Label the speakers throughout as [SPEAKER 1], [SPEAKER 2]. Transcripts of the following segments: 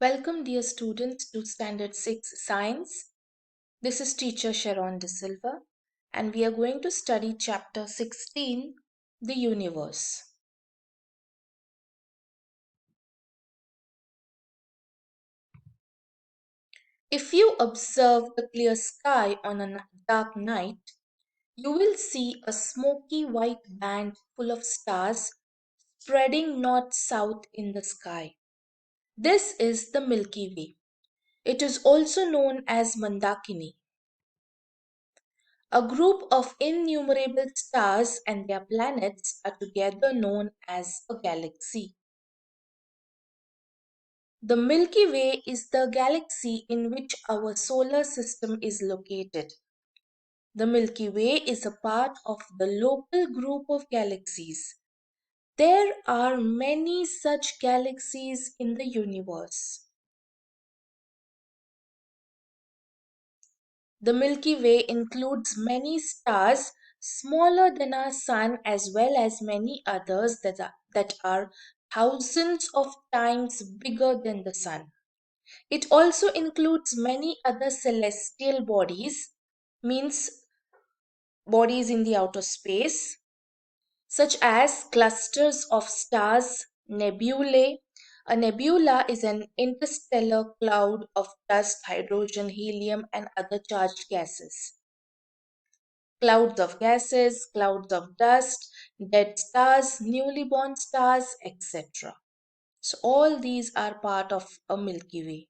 [SPEAKER 1] Welcome, dear students, to Standard 6 Science. This is teacher Sharon De Silva, and we are going to study chapter 16, The Universe. If you observe the clear sky on a dark night, you will see a smoky white band full of stars spreading north-south in the sky. This is the Milky Way. It is also known as Mandakini. A group of innumerable stars and their planets are together known as a galaxy. The Milky Way is the galaxy in which our solar system is located. The Milky Way is a part of the local group of galaxies. There are many such galaxies in the universe. The Milky Way includes many stars smaller than our Sun as well as many others that are thousands of times bigger than the Sun. It also includes many other celestial bodies, means bodies in the outer space, such as clusters of stars, nebulae. A nebula is an interstellar cloud of dust, hydrogen, helium, and other charged gases. Clouds of gases, clouds of dust, dead stars, newly born stars, etc. So, all these are part of a Milky Way.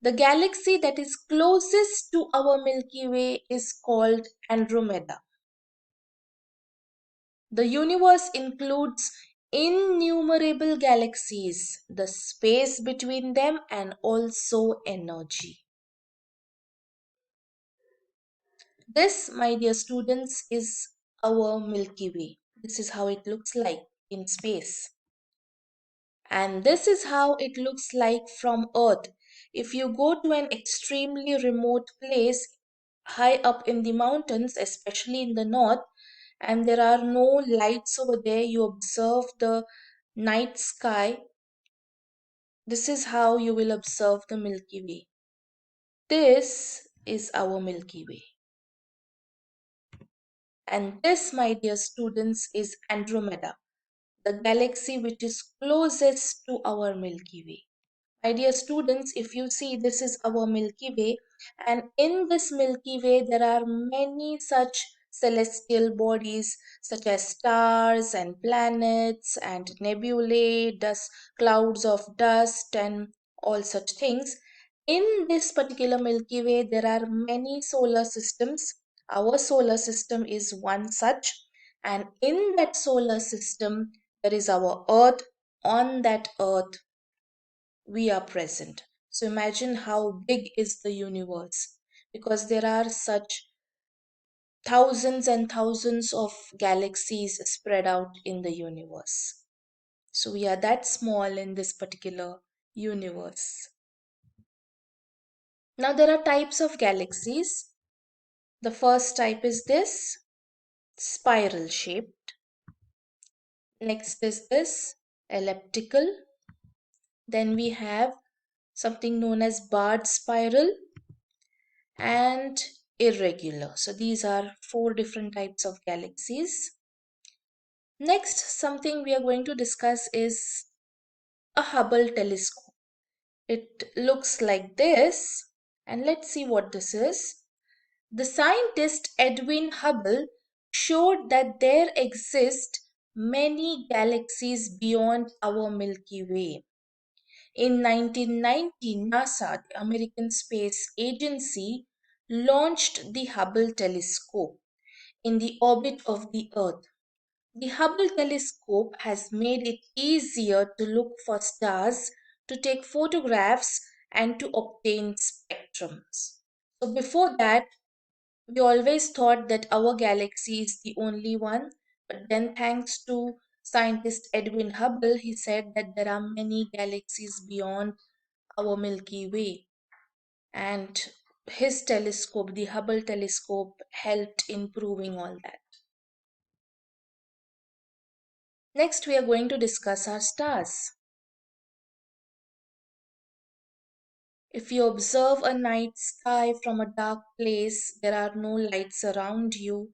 [SPEAKER 1] The galaxy that is closest to our Milky Way is called Andromeda. The universe includes innumerable galaxies, the space between them, and also energy. This, my dear students, is our Milky Way. This is how it looks like in space. And this is how it looks like from Earth. If you go to an extremely remote place high up in the mountains, especially in the north, and there are no lights over there, you observe the night sky. This is how you will observe the Milky Way. This is our Milky Way. And this, my dear students, is Andromeda, the galaxy which is closest to our Milky Way. My dear students, if you see, this is our Milky Way, and in this Milky Way, there are many such celestial bodies, such as stars and planets and nebulae, dust, clouds of dust, and all such things. In this particular Milky Way, there are many solar systems. Our solar system is one such, and in that solar system, there is our Earth. On that Earth, we are present. So imagine how big is the universe, because there are such thousands and thousands of galaxies spread out in the universe. So we are that small in this particular universe. Now there are types of galaxies. The first type is this, spiral shaped. Next is this, elliptical. Then we have something known as barred spiral and irregular. So these are four different types of galaxies. Next, something we are going to discuss is a Hubble telescope. It looks like this, and let's see what this is. The scientist Edwin Hubble showed that there exist many galaxies beyond our Milky Way. In 1990, NASA, the American Space Agency, launched the Hubble telescope in the orbit of the Earth. The Hubble telescope has made it easier to look for stars, to take photographs, and to obtain spectrums. So, before that, we always thought that our galaxy is the only one, but then, thanks to scientist Edwin Hubble, he said that there are many galaxies beyond our Milky Way. And his telescope, the Hubble telescope, helped in proving all that. Next, we are going to discuss our stars. If you observe a night sky from a dark place, there are no lights around you.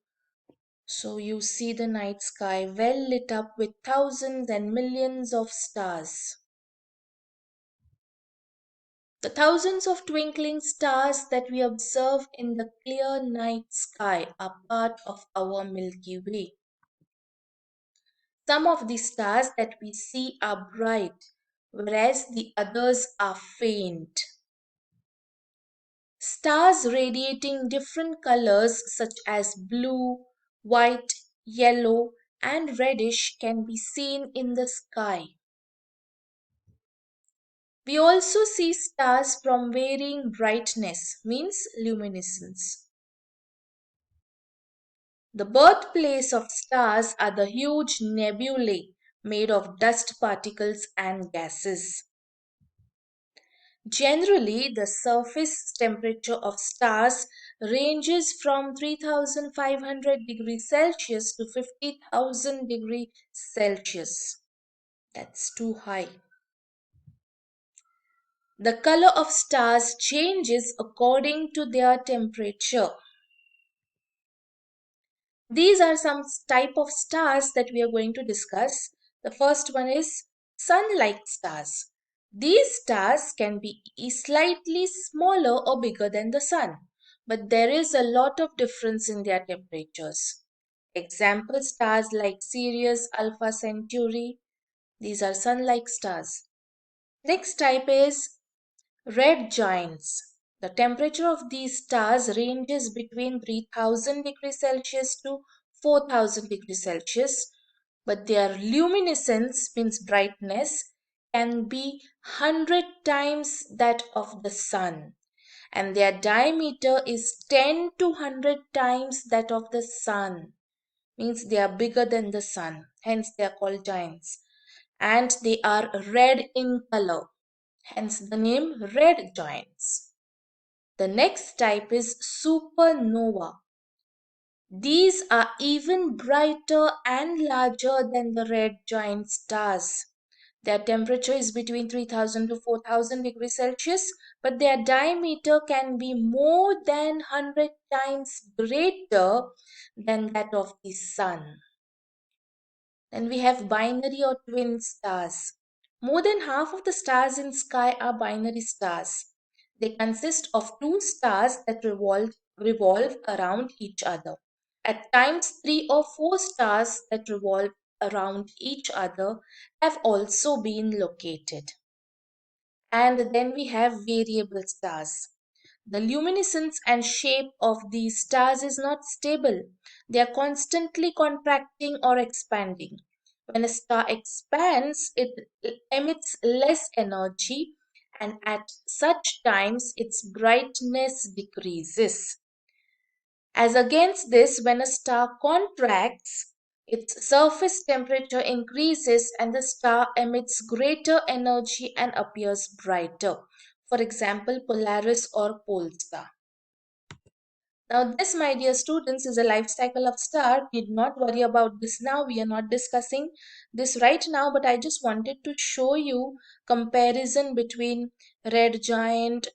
[SPEAKER 1] So you see the night sky well lit up with thousands and millions of stars. The thousands of twinkling stars that we observe in the clear night sky are part of our Milky Way. Some of the stars that we see are bright, whereas the others are faint. Stars radiating different colors such as blue, white, yellow, and reddish can be seen in the sky. We also see stars from varying brightness, means luminescence. The birthplace of stars are the huge nebulae made of dust particles and gases. Generally, the surface temperature of stars ranges from 3500 degrees Celsius to 50,000 degrees Celsius. That's too high. The color of stars changes according to their temperature. These are some type of stars that we are going to discuss. The first one is sun-like stars. These stars can be slightly smaller or bigger than the sun, but there is a lot of difference in their temperatures. Example stars like Sirius, Alpha Centauri. These are sun-like stars. Next type is red giants. The temperature of these stars ranges between 3000 degrees Celsius to 4000 degrees Celsius, but their luminescence means brightness can be 100 times that of the sun, and their diameter is 10 to 100 times that of the sun, means they are bigger than the sun, hence they are called giants, and they are red in color, hence the name red giants. The next type is supernova. These are even brighter and larger than the red giant stars. Their temperature is between 3000 to 4000 degrees Celsius, but their diameter can be more than 100 times greater than that of the sun. Then we have binary or twin stars. More than half of the stars in sky are binary stars. They consist of two stars that revolve around each other. At times, three or four stars that revolve around each other have also been located. And then we have variable stars. The luminescence and shape of these stars is not stable. They are constantly contracting or expanding. When a star expands, it emits less energy, and at such times its brightness decreases. As against this, when a star contracts, its surface temperature increases and the star emits greater energy and appears brighter. For example, Polaris or pole star. Now, this, my dear students, is a life cycle of star. Need not worry about this now. We are not discussing this right now, but I just wanted to show you comparison between red giant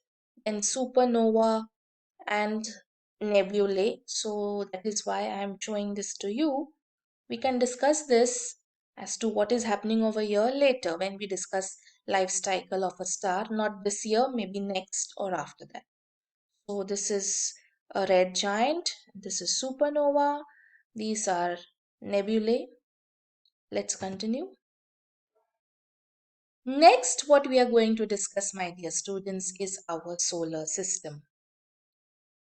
[SPEAKER 1] and supernova and nebulae. So that is why I am showing this to you. We can discuss this as to what is happening over here later when we discuss life cycle of a star. Not this year, maybe next or after that. So this is a red giant. This is supernova. These are nebulae. Let's continue. Next, what we are going to discuss, my dear students, is our solar system.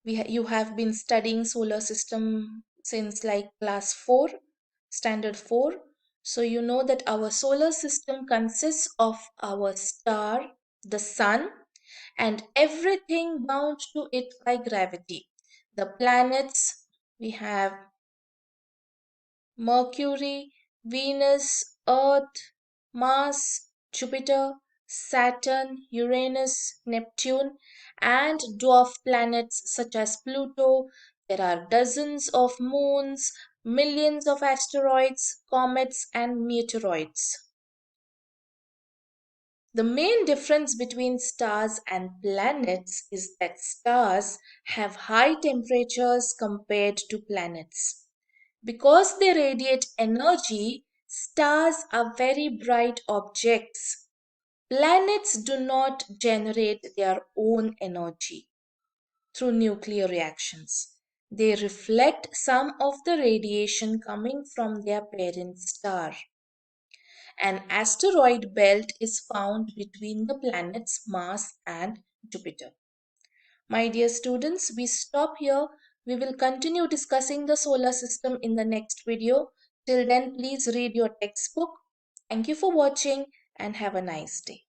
[SPEAKER 1] You have been studying solar system since like class 4, standard 4. So you know that our solar system consists of our star, the sun, and everything bound to it by gravity. The planets, we have Mercury, Venus, Earth, Mars, Jupiter, Saturn, Uranus, Neptune, and dwarf planets such as Pluto. There are dozens of moons, millions of asteroids, comets, and meteoroids. The main difference between stars and planets is that stars have high temperatures compared to planets. Because they radiate energy, stars are very bright objects. Planets do not generate their own energy through nuclear reactions. They reflect some of the radiation coming from their parent star. An asteroid belt is found between the planets Mars and Jupiter. My dear students, we stop here. We will continue discussing the solar system in the next video. Till then, please read your textbook. Thank you for watching and have a nice day.